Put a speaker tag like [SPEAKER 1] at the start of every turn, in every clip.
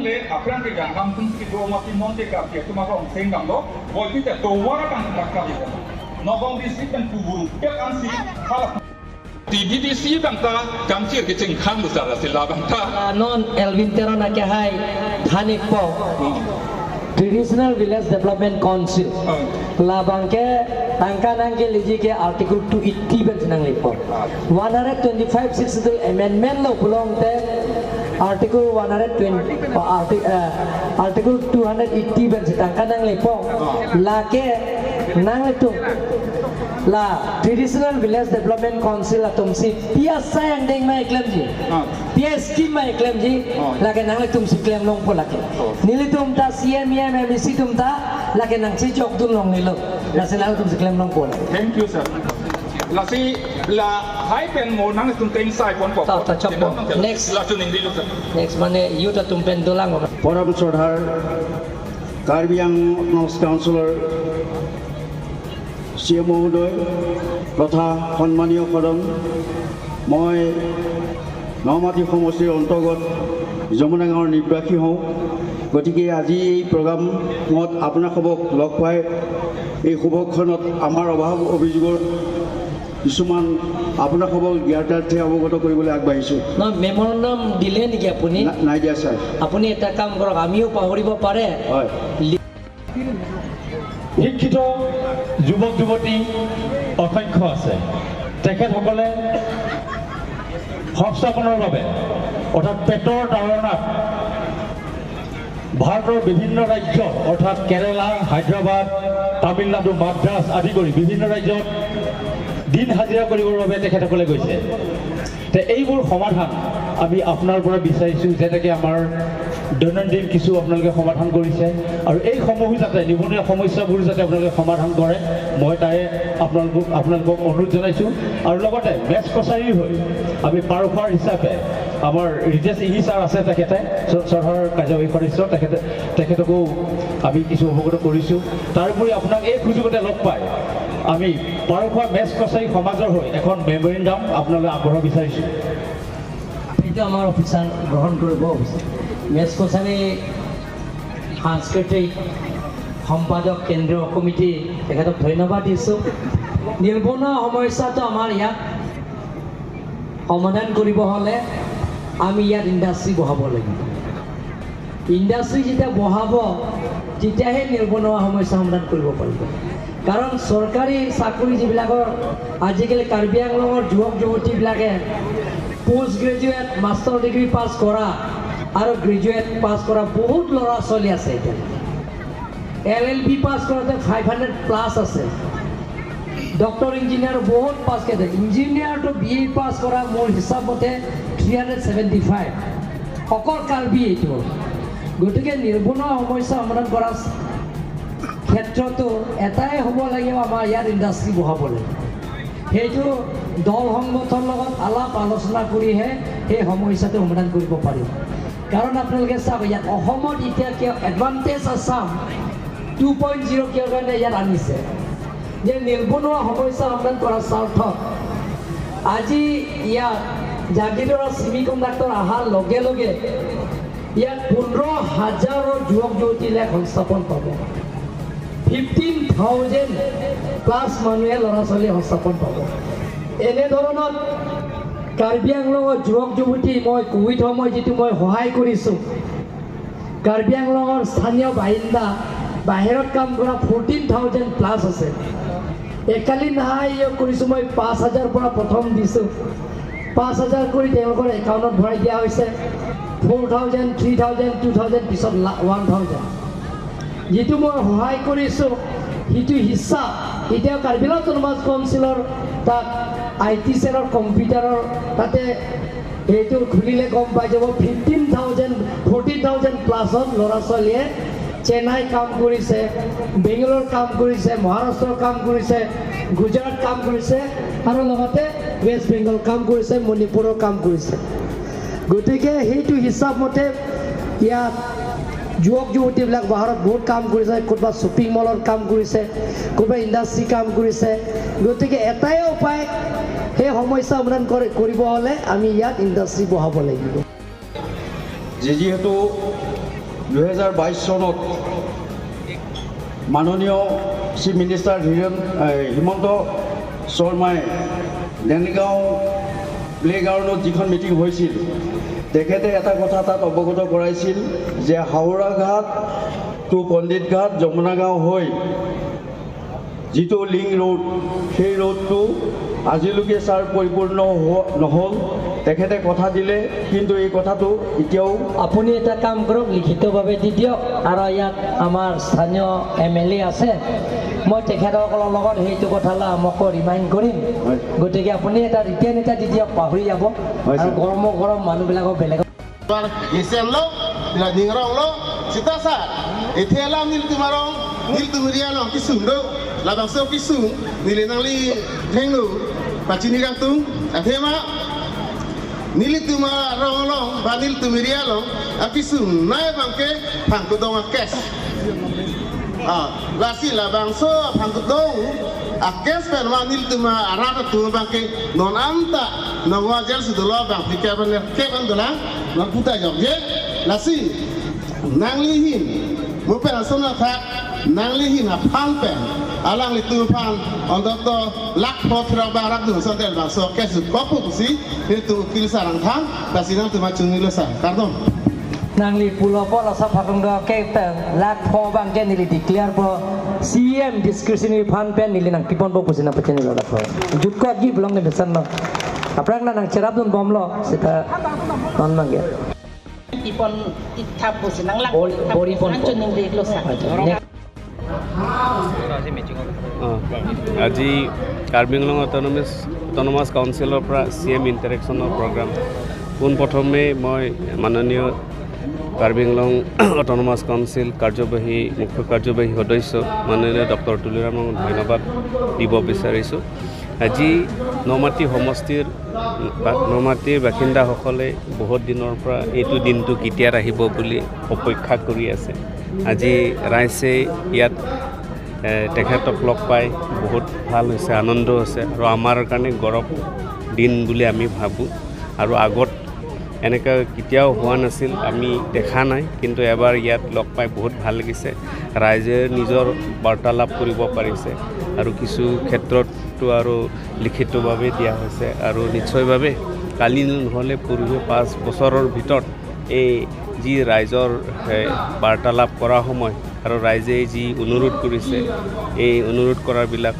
[SPEAKER 1] le akran ke jangam pun ki do mati monte ka ke tuma ko sengam do boy ti te do wara kan ka ka nogong di sitan kuburu ke kan si khala TBDC bang ta kam chi ke cheng khang sa la sila bang ta
[SPEAKER 2] non Elvin Terona ke hai thanik po Traditional Village Development Council labang ke tangkanang ke liji ke article 280 ben nang lipo 125 62 amendment lo belong te article 120 article 280 ben tangkanang lipo la ke nang itu la Traditional Village Development Council atum si pia sayang deng mai claim ji pia scheme mai claim ji la ke nang tum si claim long po la ke nili tum ta CMM MBC tum ta la ke nang si chok dun long nilo la se nang tum si claim long po
[SPEAKER 1] thank you sir la si la hai pen mo nang tum ten sai pon ko
[SPEAKER 2] ta chok po next
[SPEAKER 1] la tu ning di lu sir
[SPEAKER 2] next mane yuta tum pen dolang
[SPEAKER 3] Porab Sodhar Karbi Anglong Councilor CM মহোদয় তথা সন্মানীয় সদন মই নমাটি সমষ্টিৰ অন্তৰ্গত যমুনা গাঁৱৰ নিবাসী হওঁ গতিকে আজি এই প্ৰগ্ৰামত আপোনালোকক লগ পাই এই শুভক্ষণত আমাৰ অভাৱ অভিযোগৰ কিছুমান আপোনালোকক জ্ঞাতাৰ্থে অৱগত কৰিবলৈ আগবাঢ়িছোঁ
[SPEAKER 2] মেমৰেণ্ডাম দিলে নেকি আপুনি
[SPEAKER 3] নাই দিয়া ছাৰ
[SPEAKER 2] আপুনি এটা কাম কৰক আমিও পাহৰিব পাৰে
[SPEAKER 3] হয়
[SPEAKER 4] শিক্ষিত যুৱক যুৱতী অসংখ্য আছে তেখেতসকলে সংস্থাপনৰ বাবে অৰ্থাৎ পেটৰ তাৰণাত ভাৰতৰ বিভিন্ন ৰাজ্য অৰ্থাৎ কেৰালা হায়দৰাবাদ তামিলনাডু মাদ্ৰাজ আদি কৰি বিভিন্ন ৰাজ্যত দিন হাজিৰা কৰিবৰ বাবে তেখেতসকলে গৈছে তে এইবোৰ সমাধান আমি আপোনাৰ পৰা বিচাৰিছোঁ যেনেকৈ আমাৰ দৈনন্দিন কিছু আপোনালোকে সমাধান কৰিছে আৰু এই সমূহ যাতে নিবনুৱা সমস্যাবোৰ যাতে আপোনালোকে সমাধান কৰে মই তাৰে আপোনালোকক অনুৰোধ জনাইছোঁ আৰু লগতে মেচ কছাৰী হৈ আমি পাৰফাৰ হিচাপে আমাৰ ৰিজেশ ইহি ছাৰ আছে তেখেতে চৰকাৰৰ কাৰ্যবাহী সদস্য তেখেতকো আমি কিছু অৱগত কৰিছোঁ তাৰোপৰি আপোনাক এই সুযোগতে লগ পাই আমি পাৰফাৰ মেচ কছাৰী সমাজৰ হৈ এখন মেমৰেণ্ডাম আপোনালৈ আগবঢ়াব বিচাৰিছোঁ
[SPEAKER 2] এইটো আমাৰ অফিচাৰ গ্ৰহণ কৰিব মেচ কছাৰী সাংস্কৃতিক সম্পাদক কেন্দ্ৰীয় কমিটি তেখেতক ধন্যবাদ দিছোঁ নিবনুৱা সমস্যাটো আমাৰ ইয়াত সমাধান কৰিব হ'লে আমি ইয়াত ইণ্ডাষ্ট্ৰী বহাব লাগিব ইণ্ডাষ্ট্ৰী যেতিয়া বহাব তেতিয়াহে নিবনুৱা সমস্যা সমাধান কৰিব পাৰিব কাৰণ চৰকাৰী চাকৰি যিবিলাকৰ আজিকালি কাৰ্বি আংলঙৰ যুৱক যুৱতীবিলাকে post graduate master degree pass কৰা আৰু গ্ৰেজুৱেট পাছ কৰা বহুত ল'ৰা ছোৱালী আছে এতিয়া LLB পাছ কৰাতে 500+ আছে ডক্টৰ ইঞ্জিনিয়াৰ বহুত পাছ কৰে ইঞ্জিনিয়াৰটো BA পাছ কৰা মোৰ হিচাপতে 375 অকল কাৰ্বি এইটো গতিকে নিবনুৱা সমস্যা সমাধান কৰাৰ ক্ষেত্ৰতো এটাই হ'ব লাগিব আমাৰ ইয়াত ইণ্ডাষ্ট্ৰী বহাব লাগিব সেইটো দল সংগঠনৰ লগত আলাপ আলোচনা কৰিহে সেই সমস্যাটো সমাধান কৰিব পাৰিম কাৰণ আপোনালোকে চাওক ইয়াত অসমত এতিয়া কিয় এডভান্টেজ আছাম 2.0 কিয় কাৰণে ইয়াত আনিছে যে নিবনুৱা সমস্যা সমাধান কৰাৰ স্বাৰ্থত আজি ইয়াত জাগিৰোডৰ ছেমিকণ্ডাক্টৰ অহাৰ লগে লগে ইয়াত 15,000 যুৱক যুৱতীলে সংস্থাপন পাব 15,000+ মানুহে ল'ৰা ছোৱালী সংস্থাপন পাব এনেধৰণত কাৰ্বি আংলঙৰ যুৱক যুৱতী মই কোভিড সময় যিটো মই সহায় কৰিছোঁ কাৰ্বি আংলঙৰ স্থানীয় বাসিন্দা বাহিৰত কাম কৰা 14,000+ আছে একালীন সহায় কৰিছোঁ মই 5,000 পৰা প্ৰথম দিছোঁ 5,000 কৰি তেওঁলোকৰ একাউণ্টত ভৰাই দিয়া হৈছে 4,000 3,000 2,000 পিছত 1,000 যিটো মই সহায় কৰিছোঁ সেইটো হিচাপ এতিয়া কাৰ্বি আংলং অট'নমাছ কাউন্সিলৰ তাত IT চেলৰ কম্পিউটাৰৰ তাতে এইটো খুলিলে গম পাই যাব 14,000+ ল'ৰা ছোৱালীয়ে চেন্নাই কাম কৰিছে বেংগলোৰ কাম কৰিছে মহাৰাষ্ট্ৰৰ কাম কৰিছে গুজৰাট কাম কৰিছে আৰু লগতে ৱেষ্ট বেংগল কাম কৰিছে মণিপুৰৰ কাম কৰিছে গতিকে সেইটো হিচাপ মতে ইয়াত যুৱক যুৱতীবিলাক বাহিৰত বহুত কাম কৰিছে ক'ৰবাত শ্বপিং মলৰ কাম কৰিছে ক'ৰবাত ইণ্ডাষ্ট্ৰী কাম কৰিছে গতিকে এটাই উপায় সেই সমস্যা সমাধান কৰিব হ'লে আমি ইয়াত ইণ্ডাষ্ট্ৰী বহাব লাগিব
[SPEAKER 3] যিহেতু 2022 চনত মাননীয় চিফ মিনিষ্টাৰ হিমন্ত শৰ্মাই দেনগাঁও প্লেগ্ৰাউণ্ডত যিখন মিটিং হৈছিল তেখেতে এটা কথা তাত অৱগত কৰাইছিল যে হাওৰা ঘাট টু পণ্ডিত ঘাট যমুনা গাঁও হৈ যিটো লিং ৰোড সেই ৰোডটো আজিলৈকে ছাৰ পৰিপূৰ্ণ নহ'ল তেখেতে কথা দিলে কিন্তু এই কথাটো এতিয়াও
[SPEAKER 2] আপুনি এটা কাম কৰক লিখিতভাৱে দি দিয়ক আৰু ইয়াত আমাৰ স্থানীয় MLA আছে মই তেখেতসকলৰ লগত সেইটো কথালৈ আমাকো ৰিমাইণ্ড কৰিম গতিকে আপুনি এটা ৰিটাৰ্ণ এটা দি দিয়ক পাহৰি যাব আৰু গৰম মানুহবিলাকক বেলেগ
[SPEAKER 5] Isen lo, ningrong lo, sita sa. Etiala nil tumarong, nil tumiria lo kisung do, labang so kisung, nilinang li henglu, pacini kantung, athema. Nil tumarong lo, ba nil tumiria lo, akisung nae bangke pangkudong akes. Lasi labang so pangkudong akes pen ma nil tuma arata tu bangke non anta non wajar sudah bang fikir bener keban dolang non putar jawab je lasi nanglihin mupen asona tak nanglihin apang pen alang litu pan untuk to lak potra barak tu sontel bang so kesu kopu si itu kil sarang thang lasi nang tu macam ni losa karton
[SPEAKER 2] Nangli pulau po lasa pakung do kita lak po bang jen nili declare po CM discretionary fund pen nili nang kipon po pusin apa jen nili lak po jut ko agi belum nih besan lo aprak nang cerap dun bom lo sita non mangge
[SPEAKER 6] kipon itap pusin nang lak
[SPEAKER 2] bori pon
[SPEAKER 6] ancun nili losa
[SPEAKER 7] আজি Karbi Anglong autonomous কাউন্সিলৰ পৰা CM ইণ্টাৰেকশ্যনৰ programme পোনপ্ৰথমে মই মাননীয় Karbi Anglong autonomous council মুখ্য কাৰ্যবাহী সদস্য মাননীয় doctor তুলিৰামক ধন্যবাদ দিব বিচাৰিছোঁ আজি নমাটি সমষ্টিৰ বাসিন্দাসকলে বহুত দিনৰ পৰা এইটো দিনটো কেতিয়া আহিব বুলি অপেক্ষা কৰি আছে আজি ৰাইজে ইয়াত তেখেতক লগ পাই বহুত ভাল হৈছে আনন্দ হৈছে আৰু আমাৰ কাৰণে গৌৰৱ দিন বুলি আমি ভাবোঁ আৰু আগত এনেকৈ কেতিয়াও হোৱা নাছিল আমি দেখা নাই কিন্তু এবাৰ ইয়াত লগ পাই বহুত ভাল লাগিছে ৰাইজে নিজৰ বাৰ্তালাপ কৰিব পাৰিছে আৰু কিছু ক্ষেত্ৰতো আৰু লিখিতভাৱে দিয়া হৈছে আৰু নিশ্চয়ভাৱে কালি নহ'লে পূৰ্বে 5 বছৰৰ ভিতৰত এই যি ৰাইজৰ বাৰ্তালাপ কৰা সময় আৰু ৰাইজে যি অনুৰোধ কৰিছে এই অনুৰোধ কৰাবিলাক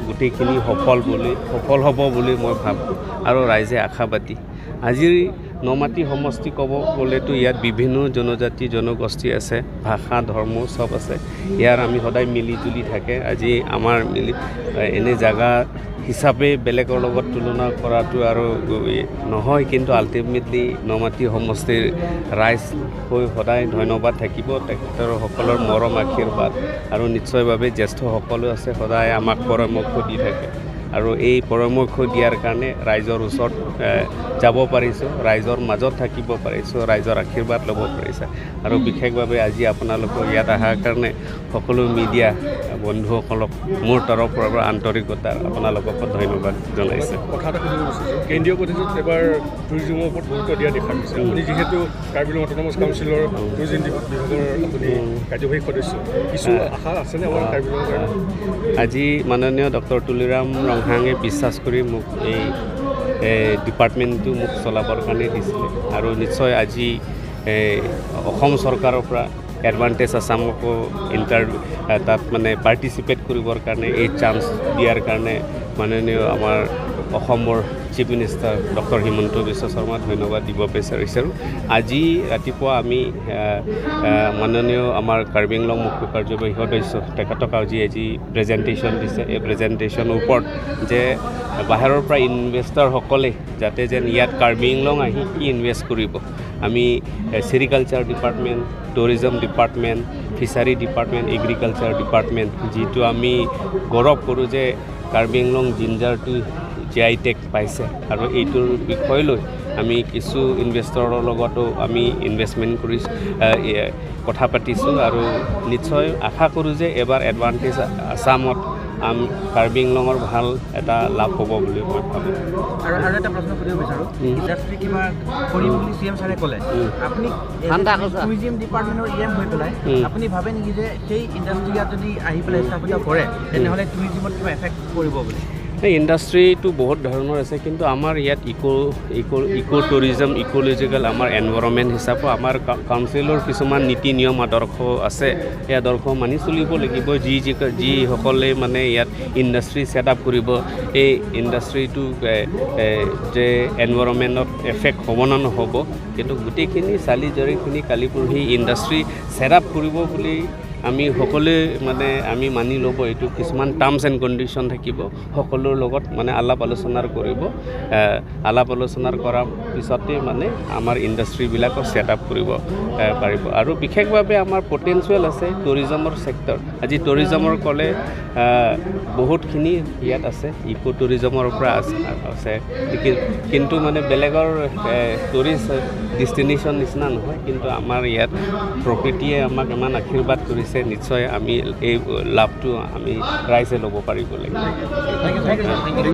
[SPEAKER 7] গোটেইখিনি সফল হ'ব বুলি মই ভাবোঁ আৰু ৰাইজে আশাবাদী আজিৰ নমাটি সমষ্টি ক'ব গ'লেতো ইয়াত বিভিন্ন জনজাতি জনগোষ্ঠী আছে ভাষা ধৰ্ম চব আছে ইয়াৰ আমি সদায় মিলি জুলি থাকে আজি আমাৰ এনে জাগা হিচাপে বেলেগৰ লগত তুলনা কৰাটো আৰু নহয় কিন্তু আল্টিমেটলি নমাটি সমষ্টিৰ ৰাইজ হৈ সদায় ধন্যবাদ থাকিব তেখেতৰ সকলৰ মৰম আশীৰ্বাদ আৰু নিশ্চয়ভাৱে জ্যেষ্ঠসকলো আছে সদায় আমাক পৰামৰ্শ দি থাকে আৰু এই পৰামৰ্শ দিয়াৰ কাৰণে ৰাইজৰ ওচৰত যাব পাৰিছোঁ ৰাইজৰ মাজত থাকিব পাৰিছোঁ ৰাইজৰ আশীৰ্বাদ ল'ব পাৰিছে আৰু বিশেষভাৱে আজি আপোনালোকৰ ইয়াত অহাৰ কাৰণে সকলো মিডিয়া বন্ধুসকলক মোৰ তৰফৰ পৰা আন্তৰিকতা আপোনালোকক ধন্যবাদ জনাইছে
[SPEAKER 8] কথা এটা সুধিব বিচাৰিছোঁ কেন্দ্ৰীয় পদ্ধতিত এবাৰ টুৰিজিমৰ ওপৰত গুৰুত্ব দিয়া দেখা গৈছে আপুনি যিহেতু কাৰ্বি আংলং অট'নমাছ কাউন্সিলৰ টুৰিজিম বিভাগৰ আপুনি কাৰ্যবাহী সদস্য কিছু আশা আছেনে আমাৰ কাৰ্বি আংলং
[SPEAKER 7] আজি মাননীয় ডক্টৰ তুলিৰাম ৰংহাঙে বিশ্বাস কৰি মোক এই ডিপাৰ্টমেণ্টটো মোক চলাবৰ কাৰণে দিছিলে আৰু নিশ্চয় আজি অসম চৰকাৰৰ পৰা এডভান্টেজ আছামকো তাত মানে পাৰ্টিচিপেট কৰিবৰ কাৰণে এই চান্স দিয়াৰ কাৰণে মাননীয় আমাৰ অসমৰ chief minister doctor Himanta Biswa Sarma ধন্যবাদ দিব বিচাৰিছোঁ আজি ৰাতিপুৱা আমি মাননীয় আমাৰ কাৰ্বি আংলং মুখ্য কাৰ্যবাহী সদস্য তেখেতক আজি প্ৰেজেণ্টেশ্যন দিছে এই প্ৰেজেণ্টেশ্যনৰ ওপৰত যে বাহিৰৰ পৰা ইনভেষ্টাৰসকলে যাতে যেন ইয়াত কাৰ্বি আংলং আহি কি ইনভেষ্ট কৰিব আমি sericulture department tourism department fishery department agriculture department যিটো আমি গৌৰৱ কৰোঁ যে কাৰ্বি আংলং জিঞ্জাৰটো GI টেগ পাইছে আৰু এইটোৰ বিষয়লৈ আমি কিছু ইনভেষ্টৰৰ লগতো আমি ইনভেষ্টমেণ্ট কৰিছোঁ কথা পাতিছোঁ আৰু নিশ্চয় আশা কৰোঁ যে এবাৰ এডভান্টেজ আছামত কাৰ্বি আংলঙৰ ভাল এটা লাভ হ'ব বুলি মই ভাবোঁ।
[SPEAKER 9] আৰু এটা প্ৰশ্ন সুধিব বিচাৰোঁ, ইণ্ডাষ্ট্ৰি কিবা কৰিম বুলি CM ছাৰে ক'লে, আপুনি টুৰিজিম ডিপাৰ্টমেণ্টৰ EM হৈ পেলাই আপুনি ভাবে নেকি যে সেই ইণ্ডাষ্ট্ৰি ইয়াত যদি আহি পেলাই স্থাপিত কৰে তেনেহ'লে টুৰিজিমত কিবা এফেক্ট কৰিব বুলি?
[SPEAKER 7] ইণ্ডাষ্ট্ৰিটো বহুত ধৰণৰ আছে, কিন্তু আমাৰ ইয়াত ইক' টুৰিজম ইক'লজিকেল আমাৰ এনভাইৰনমেণ্ট হিচাপে আমাৰ কাউন্সিলৰ কিছুমান নীতি নিয়ম আদৰ্শ আছে। এই আদৰ্শ মানি চলিব লাগিব। যিসকলে মানে ইয়াত ইণ্ডাষ্ট্ৰি ছেট আপ কৰিব, এই ইণ্ডাষ্ট্ৰিটো যে এনভাইৰনমেণ্টত এফেক্ট হ'ব নে নহ'ব, কিন্তু গোটেইখিনি চালি জাৰিখিনি কালি পৰহি ইণ্ডাষ্ট্ৰি ছেট আপ কৰিব বুলি আমি সকলোৱে মানে আমি মানি ল'ব। এইটো কিছুমান টাৰ্মছ এণ্ড কণ্ডিশ্যন থাকিব, সকলোৰ লগত মানে আলাপ আলোচনাৰ কৰিব। আলাপ আলোচনাৰ কৰাৰ পিছতে মানে আমাৰ ইণ্ডাষ্ট্ৰিবিলাকক ছেট আপ কৰিব পাৰিব। আৰু বিশেষভাৱে আমাৰ পটেঞ্চিয়েল আছে টুৰিজমৰ ছেক্টৰ। আজি টুৰিজমৰ ক'লে বহুতখিনি ইয়াত আছে, ইক' টুৰিজমৰ পৰা আছে, কিন্তু মানে বেলেগৰ টুৰিষ্ট ডেষ্টিনেশ্যন নিচিনা নহয়। কিন্তু আমাৰ ইয়াত প্ৰকৃতিয়ে আমাক ইমান আশীৰ্বাদ কৰিছে, নিশ্চয় আমি এই লাভটো আমি ৰাইজে ল'ব পাৰিব লাগিব।